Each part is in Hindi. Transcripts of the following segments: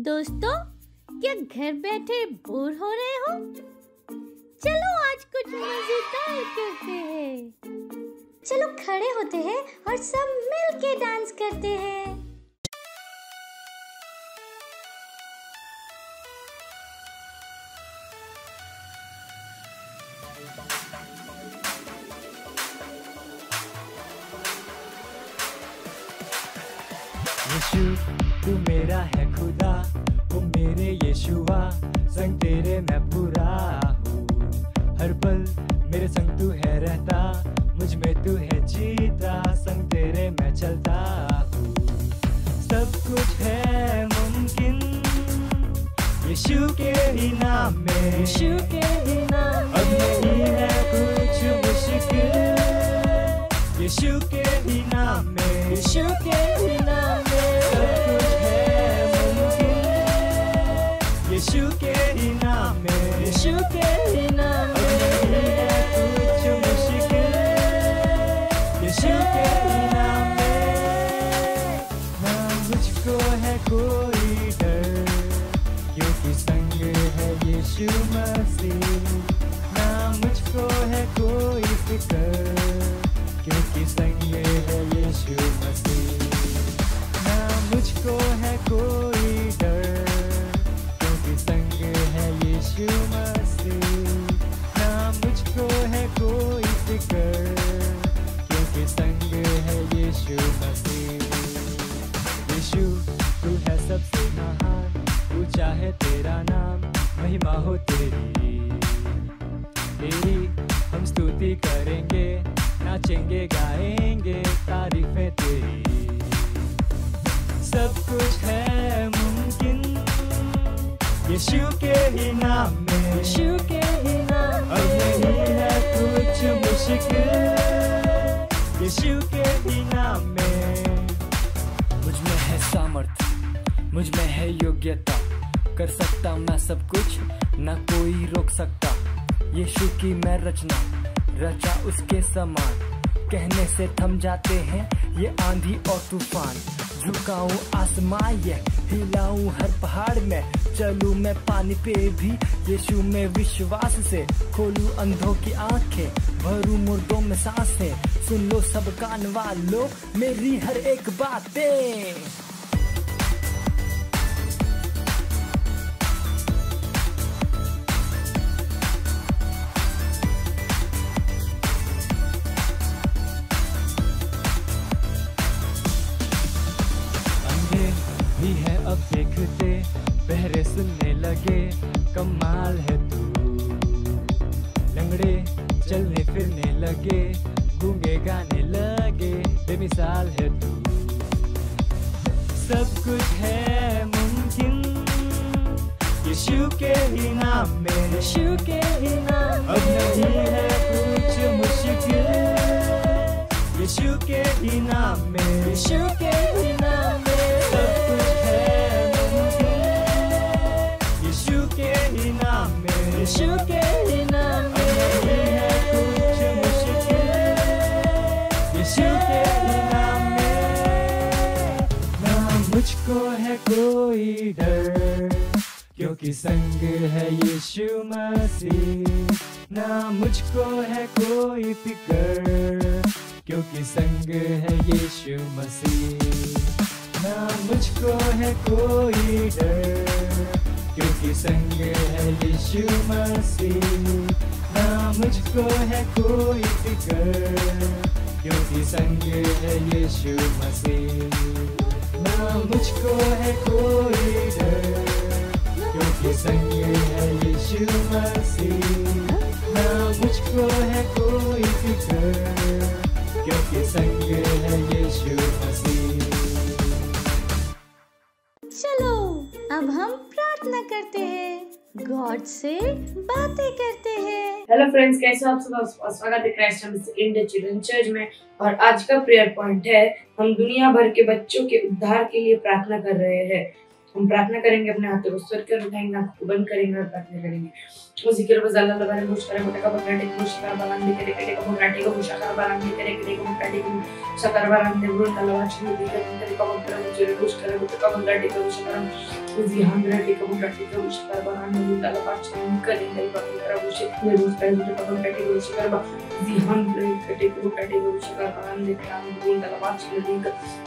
दोस्तों, क्या घर बैठे बोर हो रहे हो? चलो आज कुछ मजेदार करते हैं। चलो खड़े होते हैं और सब मिल के डांस करते हैं। यीशु तू मेरा है खुदा, ओ मेरे यीशुआ, संग तेरे मैं पूरा हूँ। हर पल मेरे संग तू है रहता, मुझ में तू है जीता, संग तेरे मैं चलता हूँ। सब कुछ है मुमकिन यीशु के ही नाम में, यीशु के ही नाम में। अब नहीं है कुछ मुश्किल यीशु के ही नाम में, यीशु के ही नाम में। यीशु के ही नाम में, यीशु के ही नाम में। अब नहीं है कुछ मुश्किल यीशु के ही नाम में। ना मुझको है कोई डर, क्योंकि संग है यीशु मसीह। ना मुझको है कोई फिक्र, क्योंकि संग है यीशु मसीह। ना मुझको है कोई डर, संग है यीशु मसीह। ना मुझको है कोई फिक्र, क्योंकि संग है यीशु मसीह। यीशु तू है सबसे महान, ऊंचा है तेरा नाम, महिमा हो तेरी। हम स्तुति करेंगे, नाचेंगे गाएंगे, तारीफें तेरी। सब कुछ है मुमकिन यीशु के ही नाम में, यीशु के ही नाम में। अब नहीं है कुछ मुश्किल यीशु के ही नाम में। मुझ में है सामर्थ, मुझ में है योग्यता, कर सकता मैं सब कुछ, ना कोई रोक सकता। यीशु की मैं रचना, रचा उसके समान, कहने से थम जाते हैं ये आंधी और तूफान। झुकाऊं आसमां ये, हिलाऊं हर पहाड़ में, चलूं मैं पानी पे भी यीशु में विश्वास से। खोलूं अंधों की आंखें, भरूं मुर्दों में सांसें, सुन लो सब कान वालों मेरी हर एक बातें। भी है अब देखते, बहरे सुनने लगे, कमाल है तू। लंगड़े चलने फिरने लगे, गूंगे गाने लगे, बेमिसाल है तू। सब कुछ है मुमकिन यीशु के ही नाम में, यीशु के ही नाम में। अब नहीं है कुछ मुश्किल यीशु के ही नाम में, यीशु के ही नाम में। सब कुछ है मुमकिन यीशु के ही नाम में, यीशु के ही नाम में। अब नहीं है कुछ मुश्किल यीशु के ही नाम में। ना मुझको है कोई डर, क्योंकि संग है यीशु मसीह। ना मुझको है कोई फिक्र, क्योंकि संग है यीशु मसीह। ना मुझको है कोई डर, क्योंकि संग है यीशु मसीह। ना मुझको है कोई फिक्र, क्योंकि संग है यीशु मसीह। ना मुझको है कोई डर, क्योंकि संग है यीशु मसीह। ना मुझको है कोई फिक्र, क्योंकि संग है यीशु मसीह। चलो अब हम प्रार्थना करते हैं, गॉड से बातें करते हैं। हेलो फ्रेंड्स, कैसे हो आप सब? स्वागत है क्राइस्ट इंडिया चिल्ड्रन चर्च में। और आज का प्रेयर पॉइंट है, हम दुनिया भर के बच्चों के उद्धार के लिए प्रार्थना कर रहे हैं। हम प्रार्थना करेंगे, अपने हाथों को स्वर कर उठाएंगे, आंखों को बंद करेंगे और प्रार्थना करेंगे। उसी बजाला लगाने मुश्किल मोटे का बकराटे को शिकार बालांदे करे करे को बकराटे को शिकार बालांदे करे करे को बकराटे को शिकार बालांदे ब्रुन तलवार छुरी करे करे को बकराटे को शिकार बालांदे करे करे को शिकार Uzihandra take a book at the Shikaraban, the Lavacha, Kadin, the Rose Category Shikaraba, Zihandra take a book at the Shikaraban, the Clan, the Lavacha,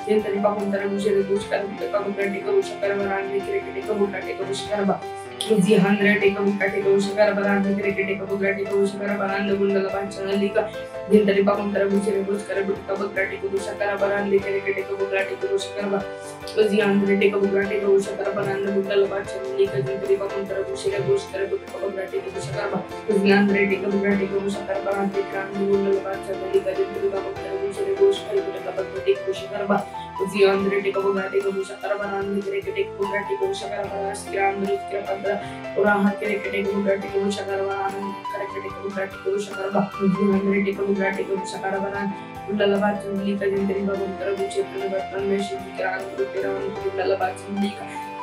then the Ripapun, the Bushka, the Kabuka, Shikaraban, the Kirikaka, take a Shikaraba. Zihandra take a book at the Shikaraban, the Kirikaka, take a Shikaraban, the Bundalavan, Lika, then the Ripapun, the Bushka, Kabuka, Shakaraban, the Kirikaka, take a Shikaraba. Uzihandra take a book at the Shakaraban, the Bundalavan, Lika, then the Ripapun, the Bushka, Kabuka, take a Shakaraba. Uzihandra take a book at the Shakaraban, the Clan, the Bundalavan, Lika, then the Ripapun, the Bushka, take a Shakaraba. Uzihandra take a book at the Shakaraban, the Kirikaka, take a book at the Shakaraban, Skirandra, Uraha Kirikaka, take a Shakaraban, Kirikaka, take a Shakaraba. Uzihandra take a book at the Shakaraban, Bundalavan, Lika, then the Ripapun, the Bushka,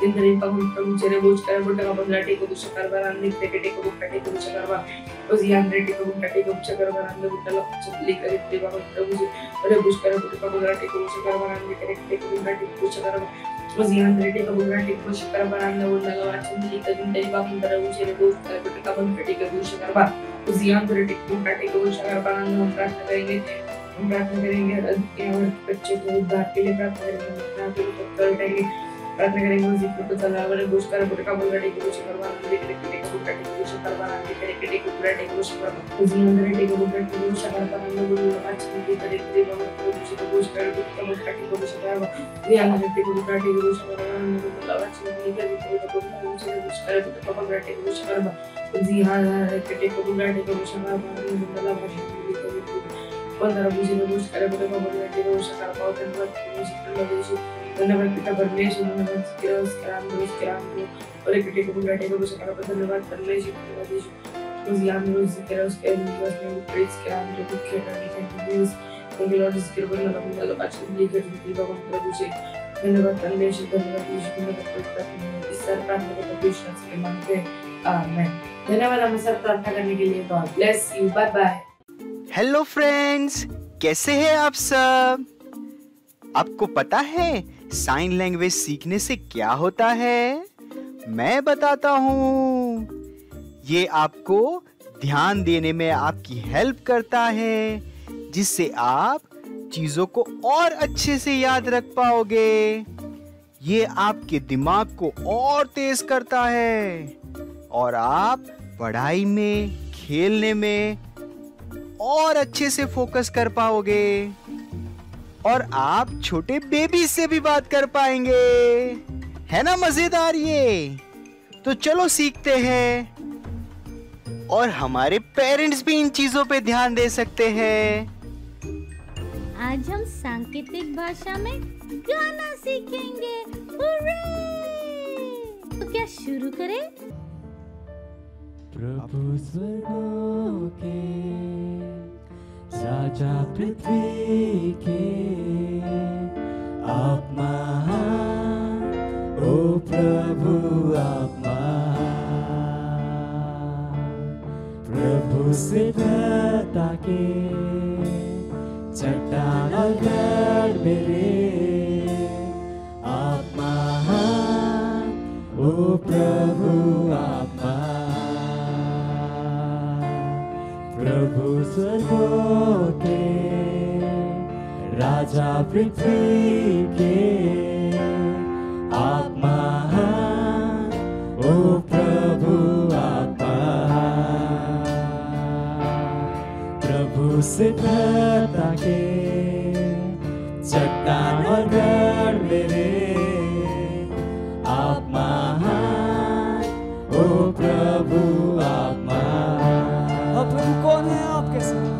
then the Ripapun from Cherebush, Karabuta, take a Shakarban, the Kirikaka, take a Shakaraba. Uzihandra take a book at the Shakarban, the Bundalavan, Lika, the Rebush, Karabuta, take a Shakarban, the Kirikaka, take a Shakaraba. Uzihandra take a book at the Shakarban, the Bundalavan, Lika, then the Ripapun, the Rebush, Karabuta, take a Shakaraba. Uzihandra take a book at the Shakarban, हम प्रार्थना करेंगे और बच्चे को उद्धार के लिए प्रार्थना करेंगे प्रार्थना करेंगे उसी को चला वाले गोश कर बुरे का बुरा टेक गोश करवाना देख देख टेक बुरा टेक गोश करवाना देख देख टेक बुरा टेक गोश करवाना उसी अंदर टेक बुरा टेक गोश करवाना बोलो आज की तरह तरह बाबू गोश को गोश कर बुरा टेक गोश करवाना ये अंदर टेक बुरा टेक गोश करवाना बोलो आज की तरह तरह बाबू गोश कर बुरा टेक गोश करवाना उसी हां टेक बुरा टेक गोश करवाना बोलो आज की पंद्रह बुझे गोश कर बुरा टेक गोश करवाना धन्यवाद पिता परमेश्वर धन्यवाद किरोस कराम और एक टेक बुरा टेक गोश करवाना धन्यवाद परमेश्वर धन्यवाद उस याम रोज किरोस के यूनिवर्स में प्रेज कराम जो कुछ करने के लिए उनके लॉर्ड इस कृपा में हम आज के लिए बाबा प्रभु से धन्यवाद परमेश्वर धन्यवाद यीशु में इस सर प्रार्थना को परमेश्वर से मांगते हैं आमीन। धन्यवाद हम सब प्रार्थना करने के लिए। God bless you, bye bye. Hello friends, कैसे हैं आप सब? आपको पता है साइन लैंग्वेज सीखने से क्या होता है? मैं बताता हूँ। ये आपको ध्यान देने में आपकी हेल्प करता है, जिससे आप चीजों को और अच्छे से याद रख पाओगे। ये आपके दिमाग को और तेज करता है और आप पढ़ाई में, खेलने में और अच्छे से फोकस कर पाओगे और आप छोटे बेबी से भी बात कर पाएंगे। है ना मजेदार ये? तो चलो सीखते हैं और हमारे पेरेंट्स भी इन चीजों पे ध्यान दे सकते हैं। आज हम सांकेतिक भाषा में गाना सीखेंगे। हुर्रे! तो क्या शुरू करें? प्रभु स्वर्गों के राजा पृथ्वी के आप महान, ओ प्रभु आप महान। प्रभु सिद्धता के चट्टान और गढ़ मेरे आप महान, ओ प्रभु आप महान। प्रभु स्वर्गों के राजा पृथ्वी के आप महान, ओ प्रभु आप महान। प्रभु सिद्धता के चट्टान और गढ़ मेरे आप महान, ओ प्रभु आप महान। प्रभु कौन है आपके समान?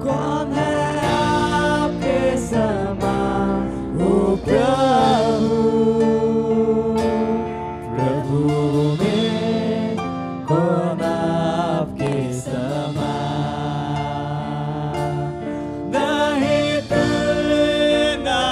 कौन है आपके समान? ओ प्रभु, प्रभु में कौन आपके समान? नहीं तुलना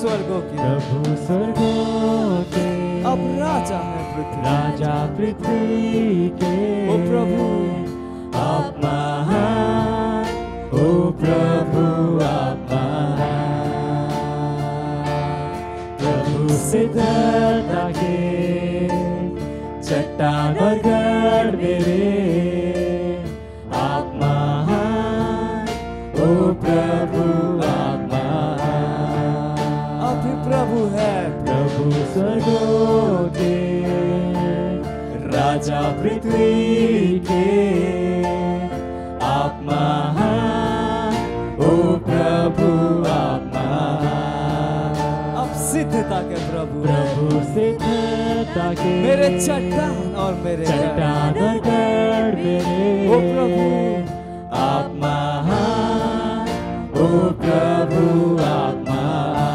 स्वर्गों के प्रभु स्वर्गों के अब राजा है पृथ्वी राजा पृथ्वी के। ओ प्रभु आप महान, ओ प्रभु आप महान। प्रभु सिद्धता के चट्टान और गढ़ मेरे, आप महान, ओ प्रभु आप महान। आप ही प्रभु है प्रभु स्वर्गों के राजा पृथ्वी के। आप महान, ओ प्रभु आप महान। अब सिद्धता के प्रभु प्रभु सिद्धता के मेरे चट्टान और मेरे चट्टान और गढ़ मेरे। ओ प्रभु आप महान, ओ प्रभु आप महान।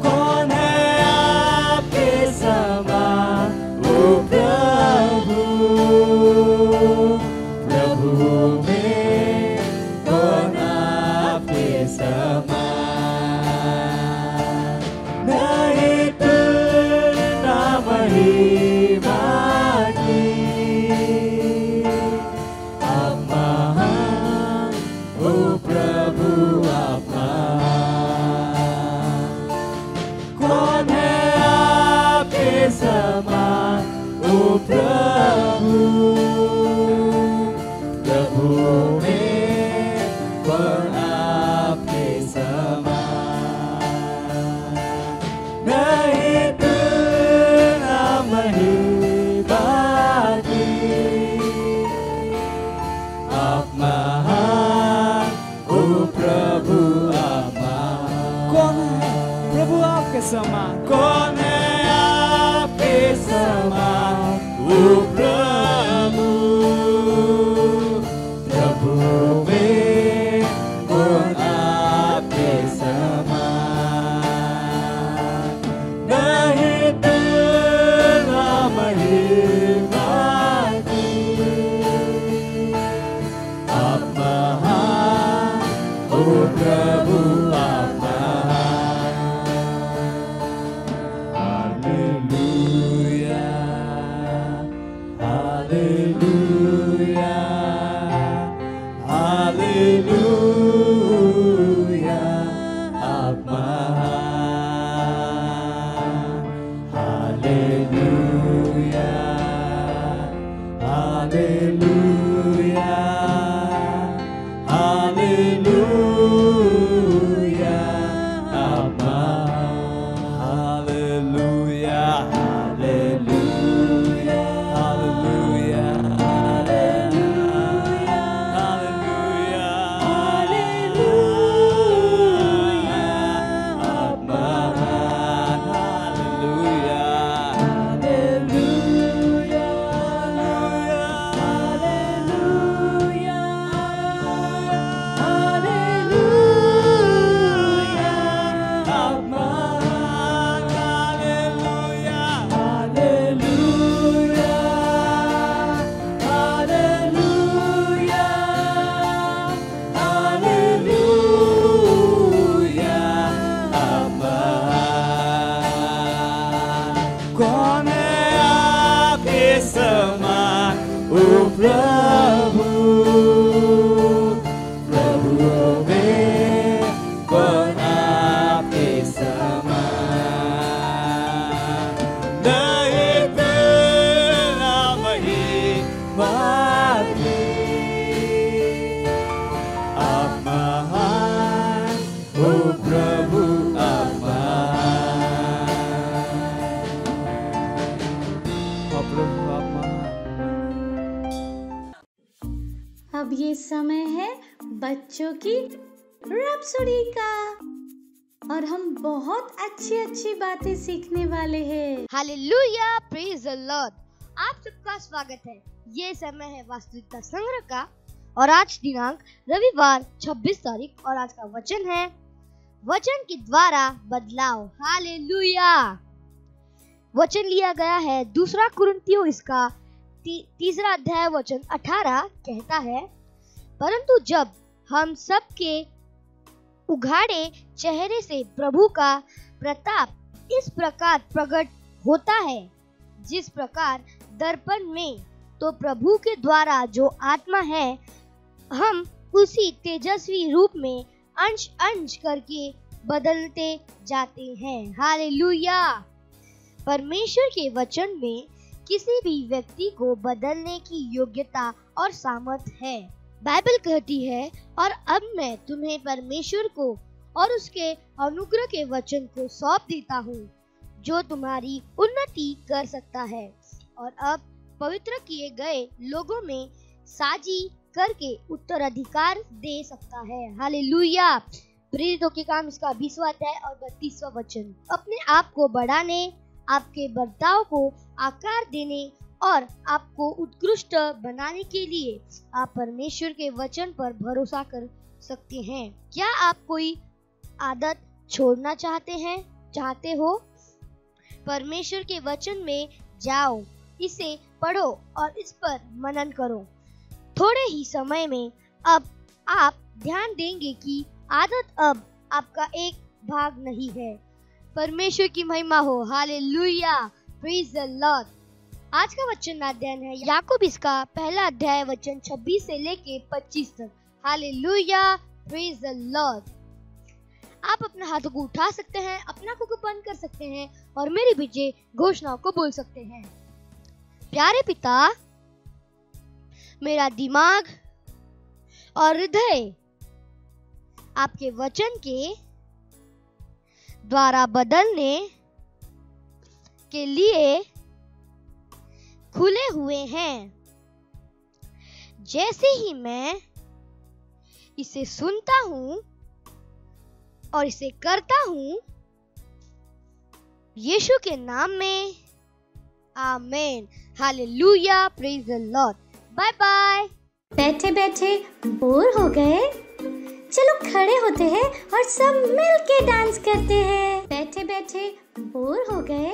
कौन है आपके समान, ओ प्रभु, प्रभु में कौन आपके समान। नहीं तुलना महिमा की, आप महान, ओ प्रभु आप महान। कौन है आपके समान, ओ प्रभु, प्रभु में कौन आपके समान। नहीं तुलना महिमा की, आप महान, ओ प्रभु आप महान। कौन है प्रभु आपके समान? कौन है आपके समान, ओ प्रभु, प्रभु में कौन आपके समान। नहीं तुलना महिमा की, आप महान, ओ प्रभु आप महान। हालेलुया, हालेलुया, हालेलुया, आप महान। हालेलुया, हालेलुया, हालेलुया, आप महान। Hallelujah, hallelujah, hallelujah, hallelujah, hallelujah, आप महान। हालेलुया, हालेलुया, हालेलुया, हालेलुया, आप महान। हालेलुया, हालेलुया, हालेलुया, हालेलुया, आप महान। कौन है आपके समान, ओ प्रभु, प्रभु में कौन आपके समान। नहीं तुलना महिमा की, आप महान, ओ प्रभु आप महान। अब प्रभु आप महान। अब ये समय है बच्चों की रैप्सोडी का, और हम बहुत अच्छी अच्छी बातें सीखने वाले हैं। Hallelujah, praise the Lord. आप सबका स्वागत है। ये समय है वास्तविकता संग्रह का, और आज दिनांक रविवार 26 तारीख, और आज का वचन है वचन के द्वारा बदलाव। हालेलुया। वचन लिया गया है दूसरा कुरिन्थियों इसका तीसरा अध्याय वचन 18 कहता है, परंतु जब हम सबके उघाड़े चेहरे से प्रभु का प्रताप इस प्रकार प्रकट होता है, जिस प्रकार दर्पण में तो प्रभु के द्वारा जो आत्मा है, हम उसी तेजस्वी रूप में अंश अंश करके बदलते जाते हैं। हालेलुया। परमेश्वर के वचन में किसी भी व्यक्ति को बदलने की योग्यता और सामर्थ है। बाइबल कहती है, और अब मैं तुम्हें परमेश्वर को और उसके अनुग्रह के वचन को सौंप देता हूँ, जो तुम्हारी उन्नति कर सकता है और अब पवित्र किए गए लोगों में साझी करके उत्तराधिकार दे सकता है। हालेलुया। प्रेरितों के काम इसका 20वां अध्याय और 32वां वचन। अपने आप को बढ़ाने, आपके बर्ताव को आकार देने और आपको उत्कृष्ट बनाने के लिए आप परमेश्वर के वचन पर भरोसा कर सकते हैं। क्या आप कोई आदत छोड़ना चाहते हो? परमेश्वर के वचन में जाओ, इसे पढ़ो और इस पर मनन करो। थोड़े ही समय में अब आप ध्यान देंगे कि आदत अब आपका एक भाग नहीं है। परमेश्वर की महिमा हो। हालेलुया। Praise the Lord. आज का वचन अध्ययन है याकूब इसका पहला अध्याय वचन 26 से लेके 25 तक। हालेलुया। Praise the Lord. आप अपने हाथों को उठा सकते हैं, अपना आंखों को बंद कर सकते हैं और मेरे पीछे घोषणाओं को बोल सकते हैं। प्यारे पिता, मेरा दिमाग और हृदय आपके वचन के द्वारा बदलने के लिए खुले हुए हैं। जैसे ही मैं इसे सुनता हूँ और इसे करता हूँ, यीशु के नाम में, आमीन। Hallelujah. Praise the Lord. Bye bye. बैठे बैठे बोर हो गए? चलो खड़े होते हैं और सब मिल के डांस करते हैं। बैठे बैठे बोर हो गए?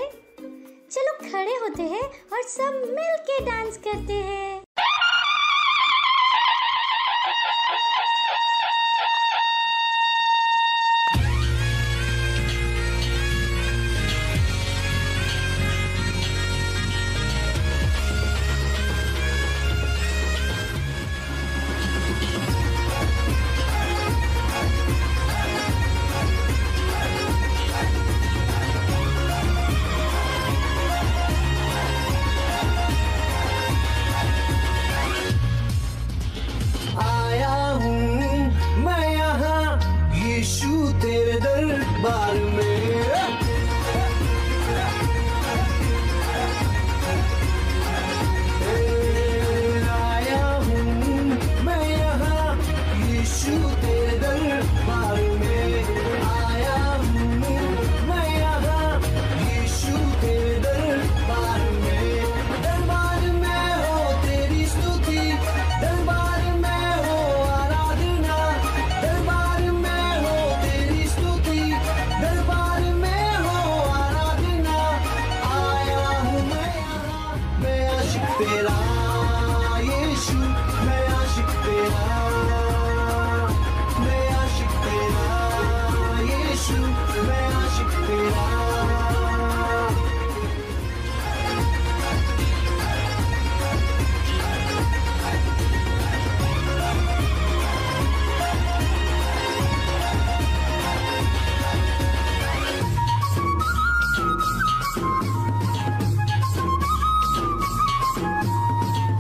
चलो खड़े होते हैं और सब मिल के डांस करते हैं।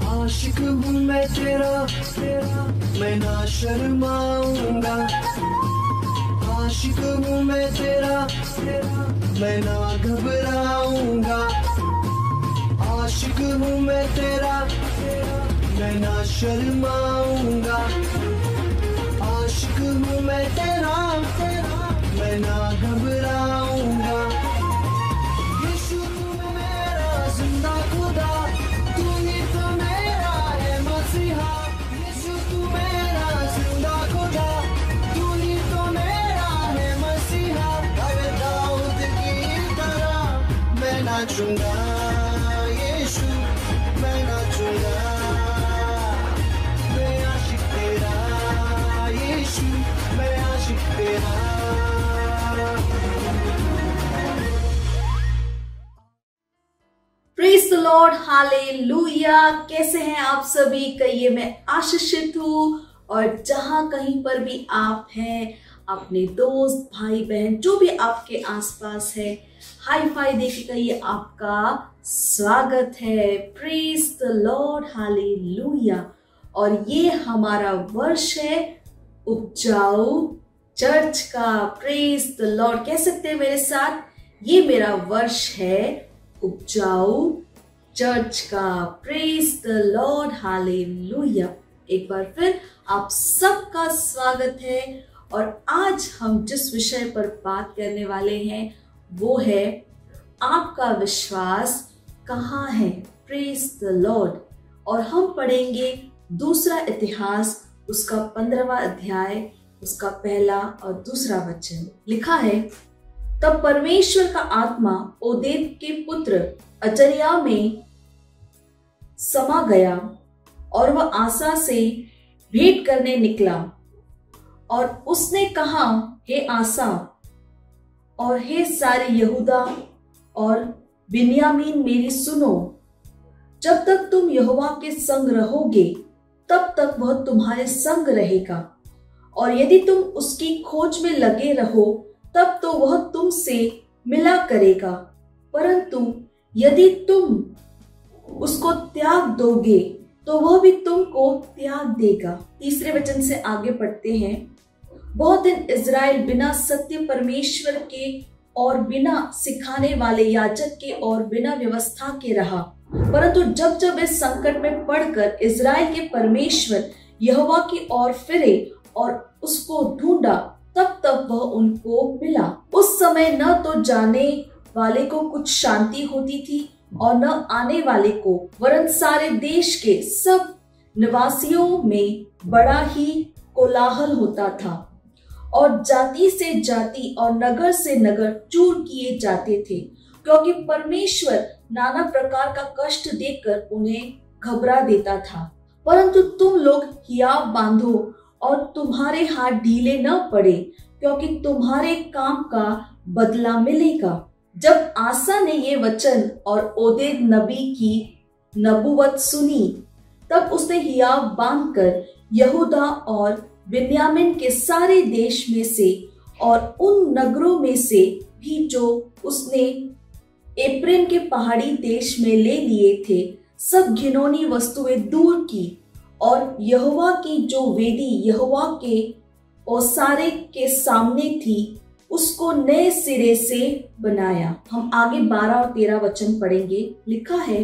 आशिक हूँ मैं तेरा, मैं ना शर्माऊंगा। आशिक हूँ मैं तेरा, मैं ना घबराऊंगा। आशिक हूँ मैं तेरा, मैं ना शर्माऊंगा। आशिक हूँ मैं तेरा, मैं ना घबराऊंगा। यीशु तू मेरा जिंदा खुदा, तू ही तो मेरा है मसीहा। यीशु तू मेरा जिंदा खुदा, तू ही तो मेरा है मसीहा। अरे दाऊद की तरह मैं नाचूंगा, यीशु मैं नाचूंगा। मैं आशिक तेरा, यीशु मैं आशिक तेरा। Praise the Lord, hallelujah. कैसे हैं आप सभी? कहिए मैं आशीषित हूँ। और जहां कहीं पर भी आप हैं, अपने दोस्त भाई बहन जो भी आपके आसपास है, हाई फाई देके कहिए आपका स्वागत है। Praise the Lord, hallelujah. और ये हमारा वर्ष है उपजाऊ चर्च का। प्रेज द लॉर्ड कह सकते हैं मेरे साथ, ये मेरा वर्ष है उपजाऊ चर्च का। Praise the Lord, hallelujah. एक बार फिर आप सबका स्वागत है। और आज हम जिस विषय पर बात करने वाले हैं वो है आपका विश्वास कहाँ है। Praise the Lord. और हम पढ़ेंगे दूसरा इतिहास, उसका 15वां अध्याय, उसका पहला और दूसरा वचन। लिखा है, तब परमेश्वर का आत्मा ओदेद के पुत्र अजर्या में समा गया और वह आसा से भेंट करने निकला। और उसने कहा, हे आसा और हे सारे यहूदा और बिन्यामीन, मेरी सुनो। जब तक तुम यहोवा के संग रहोगे तब तक वह तुम्हारे संग रहेगा। और यदि तुम उसकी खोज में लगे रहो तब तो वह तुमसे मिला करेगा। परंतु यदि तुम उसको त्याग दोगे तो वह भी तुमको त्याग देगा। तीसरे वचन से आगे पढ़ते हैं, बहुत दिन इज़राइल बिना सत्य परमेश्वर के और बिना सिखाने वाले याजक के और बिना व्यवस्था के रहा। परंतु जब जब इस संकट में पड़कर इज़राइल के परमेश्वर यहोवा की ओर फिरे और उसको ढूंढा, तब तब वह उनको मिला। उस समय न तो जाने वाले को कुछ शांति होती थी और न आने वाले को, वरन सारे देश के सब निवासियों में बड़ा ही कोलाहल होता था। और जाति से जाति और नगर से नगर चूर किए जाते थे, क्योंकि परमेश्वर नाना प्रकार का कष्ट देकर उन्हें घबरा देता था। परंतु तुम लोग हियाव बांधो और तुम्हारे हाथ ढीले न पड़े, क्योंकि तुम्हारे काम का बदला मिलेगा। जब आसा ने ये वचन और ओदेद नबी की नबुवत सुनी, तब उसने हियाव बांधकर यहूदा और बिन्यामीन के सारे देश में से और उन नगरों में से भी जो उसने एप्रेम के पहाड़ी देश में ले लिए थे, सब घिनौनी वस्तुएं दूर की और यहोवा की जो वेदी यहोवा के ओसारे के सामने थी, उसको नए सिरे से बनाया। हम आगे 12 और 13 वचन पढ़ेंगे। लिखा है,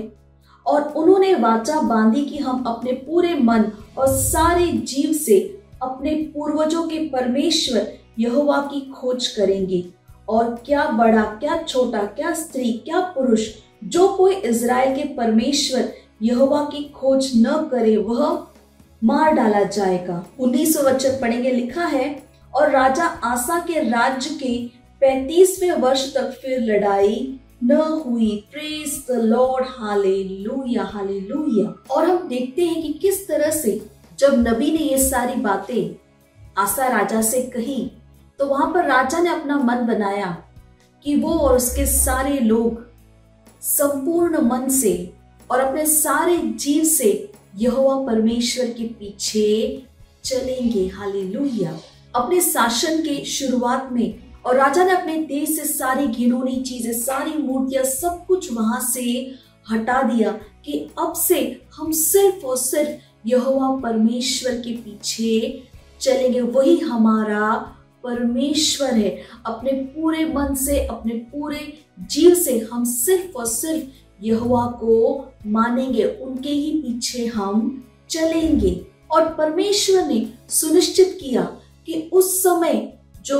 और उन्होंने वाचा बांधी कि हम अपने पूरे मन और सारे जीव से अपने पूर्वजों के परमेश्वर यहोवा की खोज करेंगे। और क्या बड़ा, क्या छोटा, क्या स्त्री, क्या पुरुष, जो कोई इज़राइल के परमेश्वर यहोवा की खोज न करे वह मार डाला जाएगा। 19 वचन पढ़ेंगे। लिखा है, और राजा आसा के राज्य के 35वें वर्ष तक फिर लड़ाई न हुई। Praise the Lord, hallelujah, hallelujah. और हम देखते हैं कि किस तरह से जब नबी ने ये सारी बातें आसा राजा से कही, तो वहां पर राजा ने अपना मन बनाया कि वो और उसके सारे लोग संपूर्ण मन से और अपने सारे जीव से यहोवा परमेश्वर के पीछे चलेंगे। हालेलुया। अपने शासन के शुरुआत में और राजा ने अपने देश से सारी घिनौनी चीजें, सारी मूर्तियां, सब कुछ वहां से हटा दिया कि अब से हम सिर्फ और सिर्फ यहोवा परमेश्वर के पीछे चलेंगे। वही हमारा परमेश्वर है। अपने पूरे मन से, अपने पूरे जीव से हम सिर्फ और सिर्फ यहोवा को मानेंगे, उनके ही पीछे हम चलेंगे। और परमेश्वर ने सुनिश्चित किया कि उस समय जो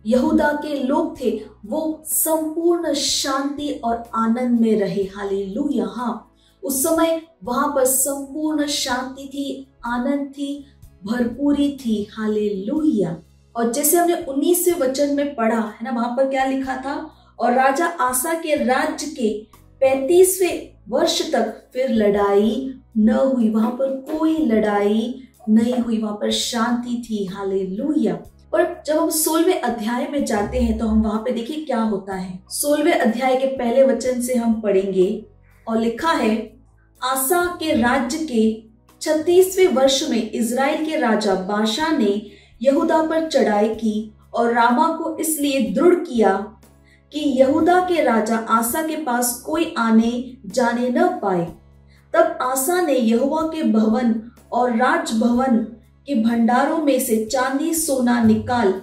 यहूदा के लोग थे वो संपूर्ण शांति और आनंद में रहे। हालेलुया। हाँ, उस समय वहां पर संपूर्ण शांति थी, आनंद थी, भरपूरी थी। हालेलुया। और जैसे हमने 19वें वचन में पढ़ा है ना, वहां पर क्या लिखा था, और राजा आसा के राज्य के 35वें वर्ष तक फिर लड़ाई न हुई। वहां पर कोई लड़ाई नहीं हुई, वहां पर शांति थी। हालेलुया। और जब हम 16वें अध्याय में जाते हैं तो हम वहां पे देखिए क्या होता है। 16वें अध्याय के पहले वचन से हम पढ़ेंगे। और लिखा है, आसा के राज्य के 36वें वर्ष में इजराइल के राजा बाशा ने यहूदा पर चढ़ाई की और रामा को इसलिए दृढ़ किया कि यहूदा के राजा आसा के पास कोई आने जाने न पाए। तब आसा ने यहोवा के भवन और राजभवन के भंडारों में से चांदी सोना निकाल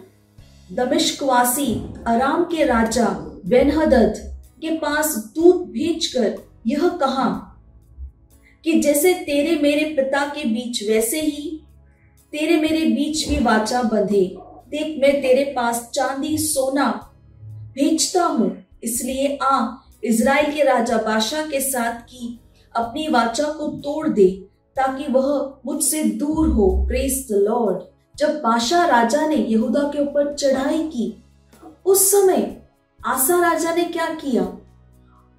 दमिश्कवासी अराम के राजा बेनहदद के पास दूत भेजकर यह कहा कि जैसे तेरे मेरे पिता के बीच वैसे ही तेरे मेरे बीच भी वाचा बंधे। देख, मैं तेरे पास चांदी सोना भेजता हूं, इसलिए आ इजराइल के राजा बाशा के साथ की अपनी वाचा को तोड़ दे ताकि वह मुझसे दूर हो। Praise the Lord. जब बाशा राजा ने यहूदा के ऊपर चढ़ाई की, उस समय आसा राजा ने क्या किया?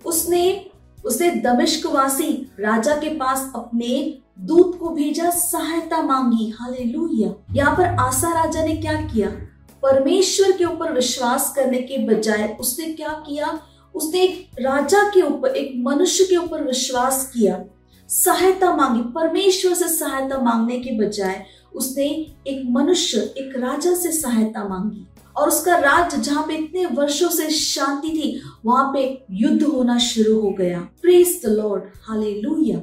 उसने दमिश्कवासी राजा के पास अपने दूत को भेजा, सहायता मांगी। हालेलुया। यहाँ पर आसा राजा ने क्या किया? परमेश्वर के ऊपर विश्वास करने के बजाय उसने क्या किया? उसने एक राजा के ऊपर, एक मनुष्य के ऊपर विश्वास किया, सहायता मांगी। परमेश्वर से सहायता मांगने के बजाय उसने एक मनुष्य, एक राजा से सहायता मांगी और उसका राज्य जहाँ पे इतने वर्षों से शांति थी, वहां पे युद्ध होना शुरू हो गया। Praise the Lord. हालेलुया।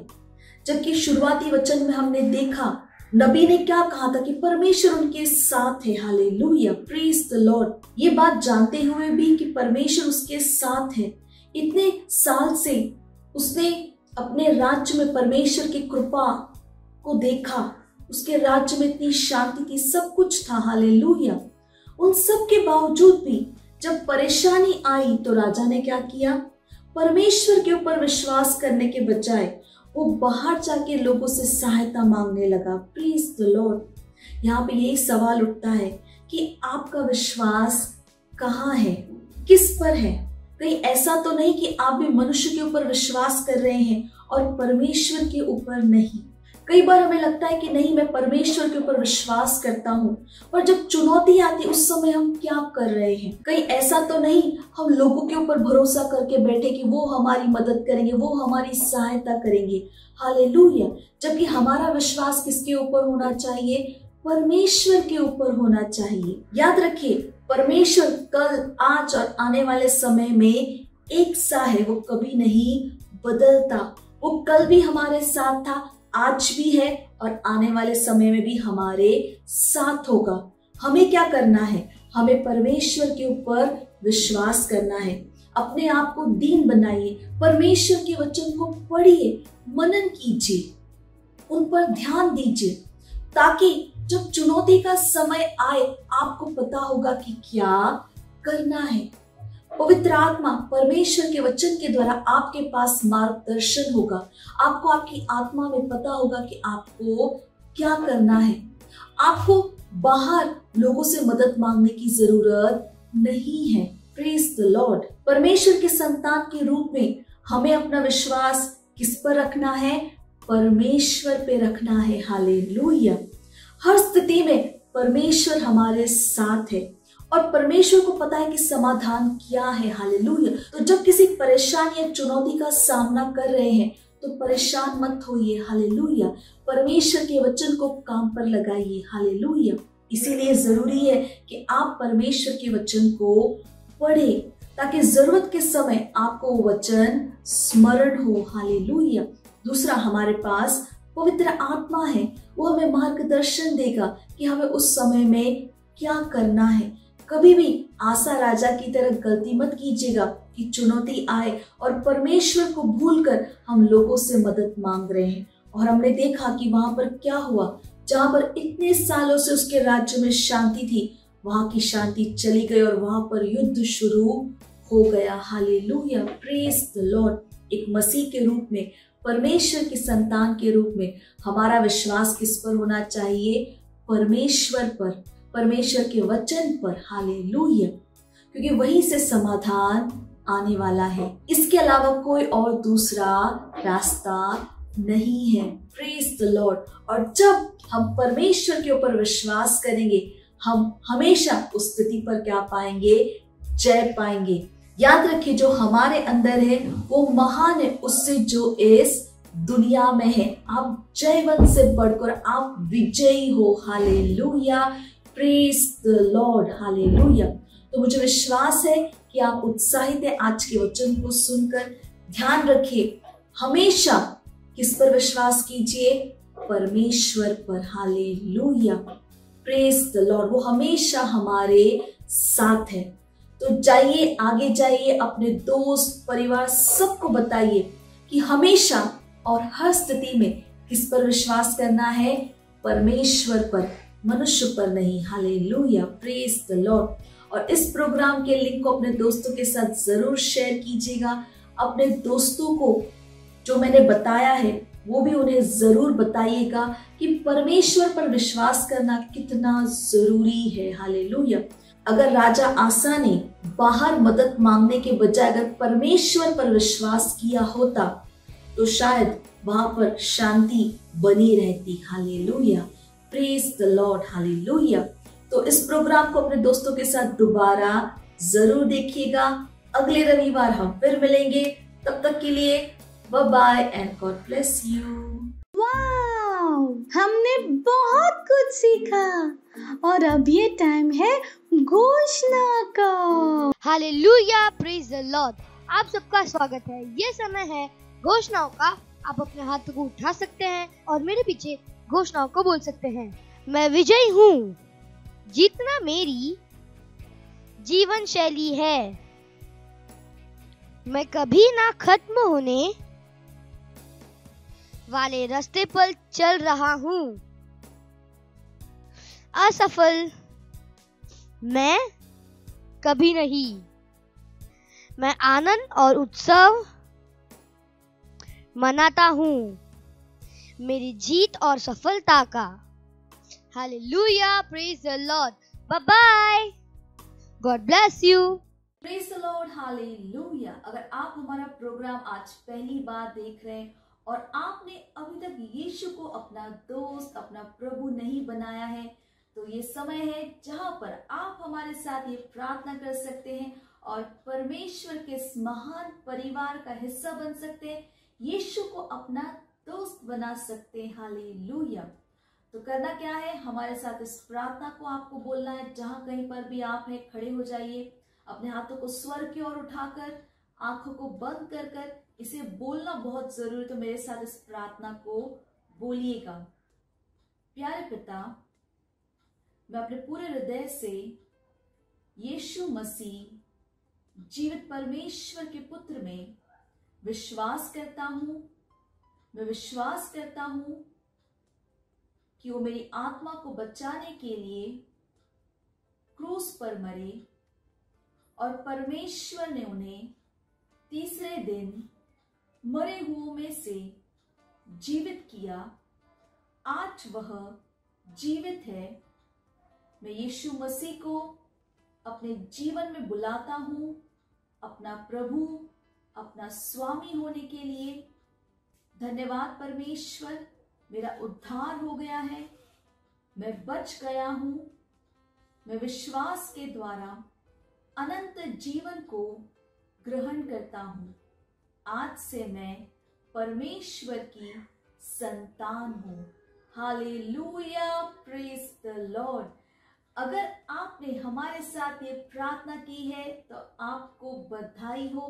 जबकि शुरुआती वचन में हमने देखा, नबी ने क्या कहा था कि परमेश्वर उनके साथ है। हालेलुया। Praise the Lord. ये बात जानते हुए भी कि परमेश्वर उसके साथ है, इतने साल से उसने अपने राज्य में परमेश्वर की कृपा को देखा, उसके राज्य में इतनी शांति थी, सब कुछ था। हालेलुया। उन सब के बावजूद भी जब परेशानी आई तो राजा ने क्या किया? परमेश्वर के ऊपर विश्वास करने के बजाय वो बाहर जाके लोगों से सहायता मांगने लगा। Please the Lord. यहाँ पे यही सवाल उठता है कि आपका विश्वास कहाँ है, किस पर है? कहीं ऐसा तो नहीं कि आप भी मनुष्य के ऊपर विश्वास कर रहे हैं और परमेश्वर के ऊपर नहीं। कई बार हमें लगता है कि नहीं, मैं परमेश्वर के ऊपर विश्वास करता हूँ, पर जब चुनौती आती है उस समय हम क्या कर रहे हैं? कहीं ऐसा तो नहीं हम लोगों के ऊपर भरोसा करके बैठे कि वो हमारी मदद करेंगे, वो हमारी सहायता करेंगे। हालेलुया। जबकि हमारा विश्वास किसके ऊपर होना चाहिए? परमेश्वर के ऊपर होना चाहिए। याद रखिए, परमेश्वर कल, आज और आने वाले समय में एक सा है, वो कभी नहीं बदलता। वो कल भी हमारे साथ था, आज भी है और आने वाले समय में भी हमारे साथ होगा। हमें क्या करना है? हमें परमेश्वर के ऊपर विश्वास करना है। अपने आप को दीन बनाइए, परमेश्वर के वचन को पढ़िए, मनन कीजिए, उन पर ध्यान दीजिए, ताकि जब चुनौती का समय आए आपको पता होगा कि क्या करना है। पवित्र आत्मा परमेश्वर के वचन के द्वारा आपके पास मार्गदर्शन होगा। आपको आपकी आत्मा में पता होगा कि आपको क्या करना है। आपको बाहर लोगों से मदद मांगने की जरूरत नहीं है। Praise the Lord. परमेश्वर के संतान के रूप में हमें अपना विश्वास किस पर रखना है? परमेश्वर पे रखना है। हालेलुया। हर स्थिति में परमेश्वर हमारे साथ है और परमेश्वर को पता है कि समाधान क्या है। हालेलुया। तो जब किसी परेशानी या चुनौती का सामना कर रहे हैं तो परेशान मत होइए। हालेलुया। परमेश्वर के वचन को काम पर लगाइए। हालेलुया। इसीलिए जरूरी है कि आप परमेश्वर के वचन को पढ़े, ताकि जरूरत के समय आपको वो वचन स्मरण हो। हालेलुया। दूसरा, हमारे पास पवित्र आत्मा है, वो हमें मार्गदर्शन देगा कि हमें उस समय में क्या करना है। कभी भी आसा राजा की तरह गलती मत कीजिएगा कि चुनौती आए और परमेश्वर को भूलकर हम लोगों से मदद मांग रहे हैं। और हमने देखा कि वहां पर क्या हुआ, जहां पर इतने सालों से उसके राज्य में शांति थी, वहां की शांति चली गई और वहां पर युद्ध शुरू हो गया। हालेलुया। Praise the Lord. एक मसीह के रूप में, परमेश्वर की संतान के रूप में हमारा विश्वास किस पर होना चाहिए? परमेश्वर पर, परमेश्वर के वचन पर। हालेलुया। क्योंकि वहीं से समाधान आने वाला है। इसके अलावा कोई और दूसरा रास्ता नहीं है। Praise the Lord. और जब हम परमेश्वर के ऊपर विश्वास करेंगे, हम हमेशा उस स्थिति पर क्या पाएंगे? जय पाएंगे। याद रखिए जो हमारे अंदर है वो महान है उससे जो इस दुनिया में है। आप जयवंत से बढ़कर आप विजयी हो। Hallelujah, praise the Lord, hallelujah. तो मुझे विश्वास है कि आप उत्साहित है आज के वचन को सुनकर। ध्यान रखिए, हमेशा किस पर विश्वास कीजिए? परमेश्वर पर। Hallelujah, praise the Lord. वो हमेशा हमारे साथ है। तो जाइए, आगे जाइए, अपने दोस्त, परिवार सबको बताइए कि हमेशा और हर स्थिति में किस पर विश्वास करना है? परमेश्वर पर, मनुष्य पर नहीं। Hallelujah, praise the Lord. और इस प्रोग्राम के लिंक को अपने दोस्तों के साथ जरूर शेयर कीजिएगा। अपने दोस्तों को जो मैंने बताया है वो भी उन्हें जरूर बताइएगा कि परमेश्वर पर विश्वास करना कितना जरूरी है। हालेलुया। अगर राजा आसा ने बाहर मदद मांगने के बजाय अगर परमेश्वर पर विश्वास किया होता तो शायद वहां पर शांति बनी रहती। Hallelujah, praise the Lord, hallelujah. तो इस प्रोग्राम को अपने दोस्तों के साथ दोबारा जरूर देखिएगा। अगले रविवार हम फिर मिलेंगे। तब तक के लिए bye bye and God bless you. Wow, हमने बहुत कुछ सीखा और अब ये टाइम है घोषणा का। Hallelujah, praise the Lord. आप सबका स्वागत है। ये समय है घोषणाओं का। आप अपने हाथों को उठा सकते हैं और मेरे पीछे घोषणाओं को बोल सकते हैं। मैं विजयी हूँ। जीतना मेरी जीवन शैली है। मैं कभी ना खत्म होने वाले रास्ते पर चल रहा हूँ। असफल मैं कभी नहीं। मैं आनंद और उत्सव मनाता हूँ। मेरी जीत और सफलता का। Hallelujah, praise the Lord. Bye bye, God bless you. Praise the Lord, hallelujah. अगर आप हमारा प्रोग्राम आज पहली बार देख रहे हैं और आपने अभी तक यीशु को अपना दोस्त, अपना प्रभु नहीं बनाया है, तो ये समय है जहां पर आप हमारे साथ ये प्रार्थना कर सकते हैं और परमेश्वर के इस महान परिवार का हिस्सा बन सकते हैं। यीशु को अपना दोस्त बना सकते हैं। हालेलुया। तो करना क्या है? हमारे साथ इस प्रार्थना को आपको बोलना है। जहां कहीं पर भी आप हैं, खड़े हो जाइए। अपने हाथों को स्वर्ग की ओर उठाकर, आंखों को बंद कर कर इसे बोलना बहुत जरूरी। तो मेरे साथ इस प्रार्थना को बोलिएगा। प्यारे पिता, मैं अपने पूरे हृदय से यीशु मसीह जीवित परमेश्वर के पुत्र में विश्वास करता हूं। मैं विश्वास करता हूं कि वो मेरी आत्मा को बचाने के लिए क्रूस पर मरे और परमेश्वर ने उन्हें तीसरे दिन मरे हुओं में से जीवित किया। आज वह जीवित है। मैं यीशु मसीह को अपने जीवन में बुलाता हूं अपना प्रभु, अपना स्वामी होने के लिए। धन्यवाद परमेश्वर, मेरा उद्धार हो गया है। मैं बच गया हूं। मैं विश्वास के द्वारा अनंत जीवन को ग्रहण करता हूं। आज से मैं परमेश्वर की संतान हूं। Hallelujah, praise the Lord. अगर आपने हमारे साथ ये प्रार्थना की है तो आपको बधाई हो।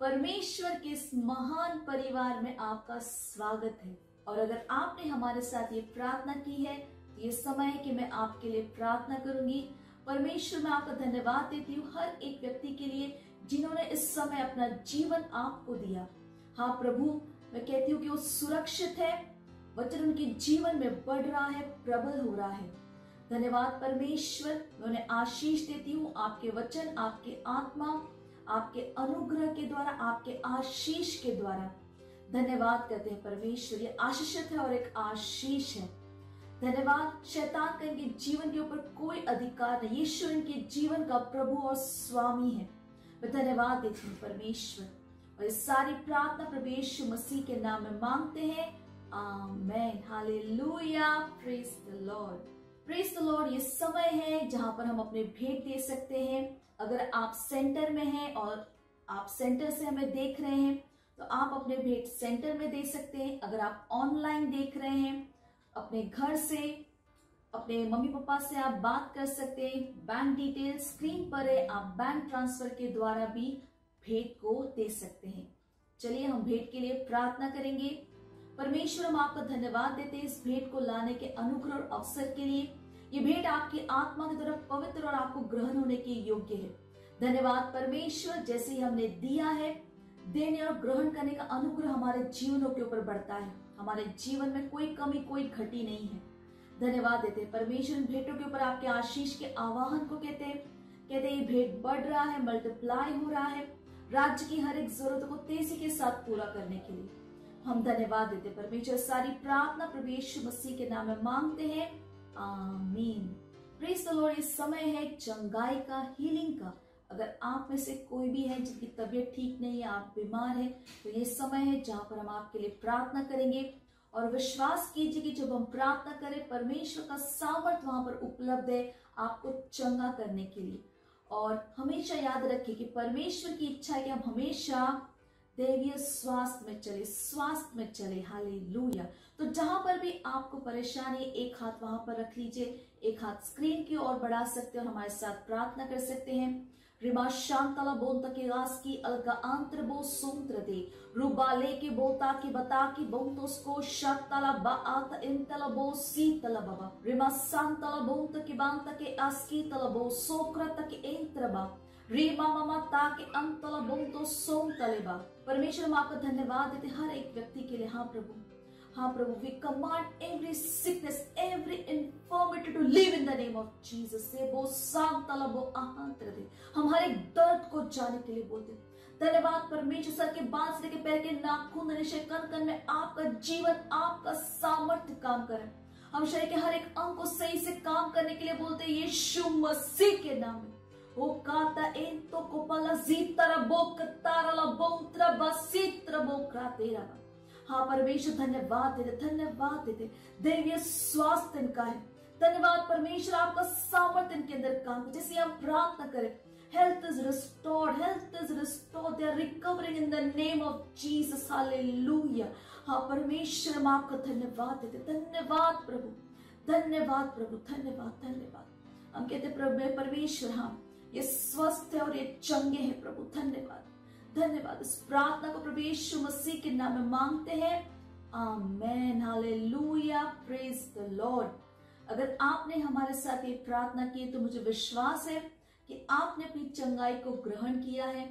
परमेश्वर के इस महान परिवार में आपका स्वागत है। और अगर आपने हमारे साथ ये प्रार्थना की है तो ये समय है कि मैं आपके लिए प्रार्थना करूंगी। परमेश्वर, मैं आपका धन्यवाद देती हूँ हर एक व्यक्ति के लिए जिन्होंने इस समय अपना जीवन आपको दिया। हाँ प्रभु, मैं कहती हूँ कि वो सुरक्षित है। वचन उनके जीवन में बढ़ रहा है, प्रबल हो रहा है। धन्यवाद परमेश्वर, मैं उन्हें आशीष देती हूँ। आपके वचन, आपके आत्मा, आपके अनुग्रह के द्वारा, आपके आशीष के द्वारा धन्यवाद करते हैं परमेश्वर। ये आशीषित है और एक आशीष है। धन्यवाद। शैतान का इनके जीवन के ऊपर कोई अधिकार नहीं। यीशु इनके जीवन का प्रभु और स्वामी है। मैं धन्यवाद देती हूँ परमेश्वर। और इस सारी प्रार्थना प्रभु यीशु मसीह के नाम में मांगते हैं। Amen. Hallelujah, praise the Lord. Praise the Lord. ये समय है जहां पर हम अपने भेंट दे सकते हैं। अगर आप सेंटर में हैं और आप सेंटर से हमें देख रहे हैं तो आप अपने भेंट सेंटर में दे सकते हैं। अगर आप ऑनलाइन देख रहे हैं अपने घर से, अपने मम्मी पापा से आप बात कर सकते हैं। बैंक डिटेल स्क्रीन पर है, आप बैंक ट्रांसफर के द्वारा भी भेंट को दे सकते हैं। चलिए हम भेंट के लिए प्रार्थना करेंगे। परमेश्वर, हम आपका धन्यवाद देते हैं इस भेंट को लाने के अनुग्रह और अवसर के लिए। ये भेंट आपकी आत्मा की तरफ पवित्र और आपको ग्रहण होने के योग्य है। धन्यवाद परमेश्वर, जैसे ही हमने दिया है, देने और ग्रहण करने का अनुग्रह हमारे जीवनों के ऊपर बढ़ता है। हमारे जीवन में कोई कमी, कोई घटी नहीं है। धन्यवाद देते हैं परमेश्वर, इन भेंटों के ऊपर आपके आशीष के आवाहन को कहते हैं ये भेंट बढ़ रहा है, मल्टीप्लाई हो रहा है, राज्य की हर एक जरूरत को तेजी के साथ पूरा करने के लिए हम धन्यवाद देते हैं परमेश्वर। सारी प्रार्थना प्रभु यीशु मसीह के नाम में मांगते हैं, आमीन। Praise the Lord. इस समय है चंगाई का, हीलिंग का। अगर आप में से कोई भी है जिनकी तबीयत ठीक नहीं है, आप बीमार हैं, तो ये समय है जहां पर हम आपके लिए प्रार्थना करेंगे। और विश्वास कीजिए कि जब हम प्रार्थना करें, परमेश्वर का सामर्थ वहां पर उपलब्ध है आपको चंगा करने के लिए। और हमेशा याद रखिए कि परमेश्वर की इच्छा है कि हम हमेशा दैवीय स्वास्थ्य में चले। हालेलुया। तो जहां पर भी आपको परेशानी, एक हाथ वहां पर रख लीजिए, एक हाथ स्क्रीन की ओर बढ़ा सकते हैं और हमारे साथ प्रार्थना कर सकते हैं। रिमा शांतला बोंता के गास की अलगा आंतर बो सूंत्र दे रुबाले के बोता की बता की बोंतोस को शातला बा आता इंतला बो सीतला बाबा रिमा शांतला बोंता की बांता के आस्की तला बो सोक्रत के एंत्रबा रीमा मामा ताके अंतला बोंतो सोंतले बा। परमेश्वर हम आपका धन्यवाद देते हर एक व्यक्ति के लिए। हाँ प्रभु, we command every sickness, every infirmity to leave in the name of Jesus. से वो सांतला वो आहांतर दे, हम हर एक दर्द को जाने के लिए बोलते हैं। धन्यवाद परमेश्वर, सर के बाल से लेकर पैर के नाखून निश्चय कण कण में आपका जीवन, आपका सामर्थ्य काम करे। हम शरीर के हर एक अंग को सही से काम करने के लिए बोलते हैं यीशु मसीह के नाम में। ओ काता एन तो कोपला जीतरा बोक तारला बोंत्रा बसीत्रा बोकरा तेरा। हाँ परमेश्वर, धन्यवाद देते दैवीय स्वास्थ्य इनका है। धन्यवाद परमेश्वर, आपका सामर्थ्य इनके अंदर काम। जैसे हम प्रार्थना करें, health is restored, they are recovering in the name of Jesus. Hallelujah. हाँ परमेश्वर, हम आपका धन्यवाद देते। धन्यवाद प्रभु, धन्यवाद। हम कहते प्रभु परमेश्वर, हाँ ये स्वस्थ है और ये चंगे हैं प्रभु। धन्यवाद। इस प्रार्थना को प्रभु यीशु मसीह के नाम में मांगते हैं, amen. Hallelujah, praise the Lord. अगर आपने हमारे साथ ये प्रार्थना की तो मुझे विश्वास है कि आपने अपनी चंगाई को ग्रहण किया है।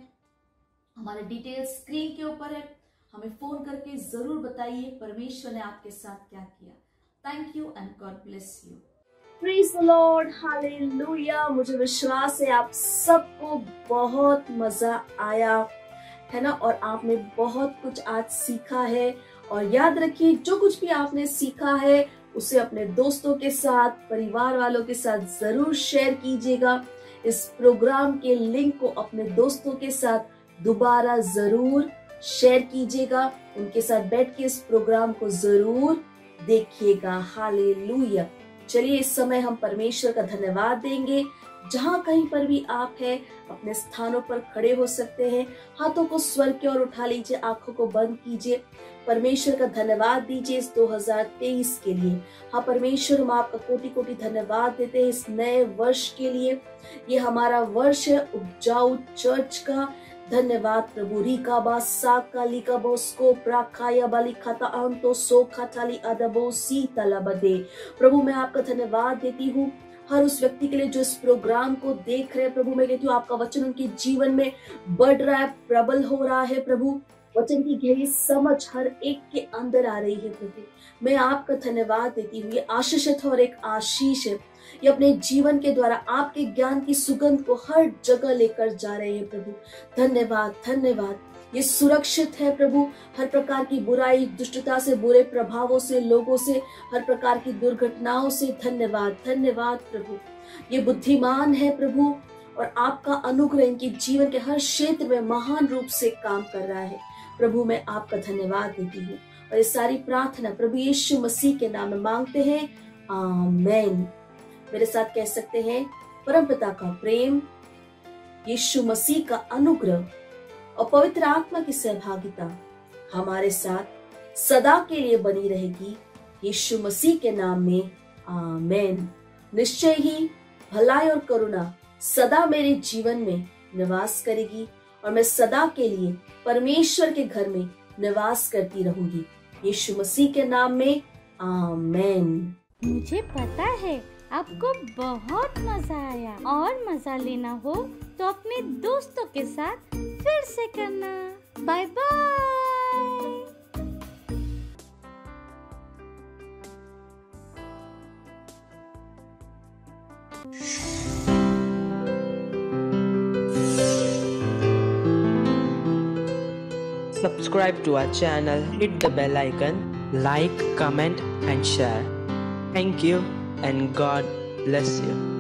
हमारे डिटेल्स स्क्रीन के ऊपर है, हमें फोन करके जरूर बताइए परमेश्वर ने आपके साथ क्या किया। Thank you and God bless you. Praise the Lord, hallelujah. मुझे विश्वास है आप सबको बहुत मजा आया है ना, और आपने बहुत कुछ आज सीखा है। और याद रखिए, जो कुछ भी आपने सीखा है उसे अपने दोस्तों के साथ, परिवार वालों के साथ जरूर शेयर कीजिएगा। इस प्रोग्राम के लिंक को अपने दोस्तों के साथ दोबारा जरूर शेयर कीजिएगा। उनके साथ बैठ के इस प्रोग्राम को जरूर देखिएगा। हालेलुया। चलिए इस समय हम परमेश्वर का धन्यवाद देंगे। जहां कहीं पर भी आप हैं, अपने स्थानों पर खड़े हो सकते हैं। हाथों को स्वर्ग की ओर उठा लीजिए, आंखों को बंद कीजिए, परमेश्वर का धन्यवाद दीजिए इस 2023 के लिए। हाँ परमेश्वर, हम आपका कोटि कोटि धन्यवाद देते हैं इस नए वर्ष के लिए। ये हमारा वर्ष है उपजाऊ चर्च का। धन्यवाद प्रभु। रीका बा साका लिका बोस्को प्राखाया बाली खाता अंतो सो खटाली अदबो सी तलबदे। प्रभु मैं आपका धन्यवाद देती हूँ हर उस व्यक्ति के लिए जो इस प्रोग्राम को देख रहे हैं। प्रभु मैं कहती हूँ आपका वचन उनके जीवन में बढ़ रहा है, प्रबल हो रहा है। प्रभु वचन की गहरी समझ हर एक के अंदर आ रही है। प्रभु मैं आपका धन्यवाद देती हूँ। ये आशीषित और एक आशीष है। ये अपने जीवन के द्वारा आपके ज्ञान की सुगंध को हर जगह लेकर जा रहे हैं। प्रभु धन्यवाद। ये सुरक्षित है प्रभु, हर प्रकार की बुराई, दुष्टता से, बुरे प्रभावों से, लोगों से, हर प्रकार की दुर्घटनाओं से। धन्यवाद प्रभु। ये बुद्धिमान है प्रभु, और आपका अनुग्रह इनके जीवन के हर क्षेत्र में महान रूप से काम कर रहा है। प्रभु मैं आपका धन्यवाद देती हूँ, और ये सारी प्रार्थना प्रभु यीशु मसीह के नाम में मांगते हैं, आमेन। मेरे साथ कह सकते हैं, परमपिता का प्रेम, यीशु मसीह का अनुग्रह और पवित्र आत्मा की सहभागिता हमारे साथ सदा के लिए बनी रहेगी। यीशु मसीह के नाम में आमीन। निश्चय ही भलाई और करुणा सदा मेरे जीवन में निवास करेगी और मैं सदा के लिए परमेश्वर के घर में निवास करती रहूंगी। यीशु मसीह के नाम में आमीन। मुझे पता है आपको बहुत मजा आया, और मजा लेना हो तो अपने दोस्तों के साथ फिर से करना। Bye bye. Subscribe to our channel, hit the bell icon, like, comment and share. Thank you and God bless you.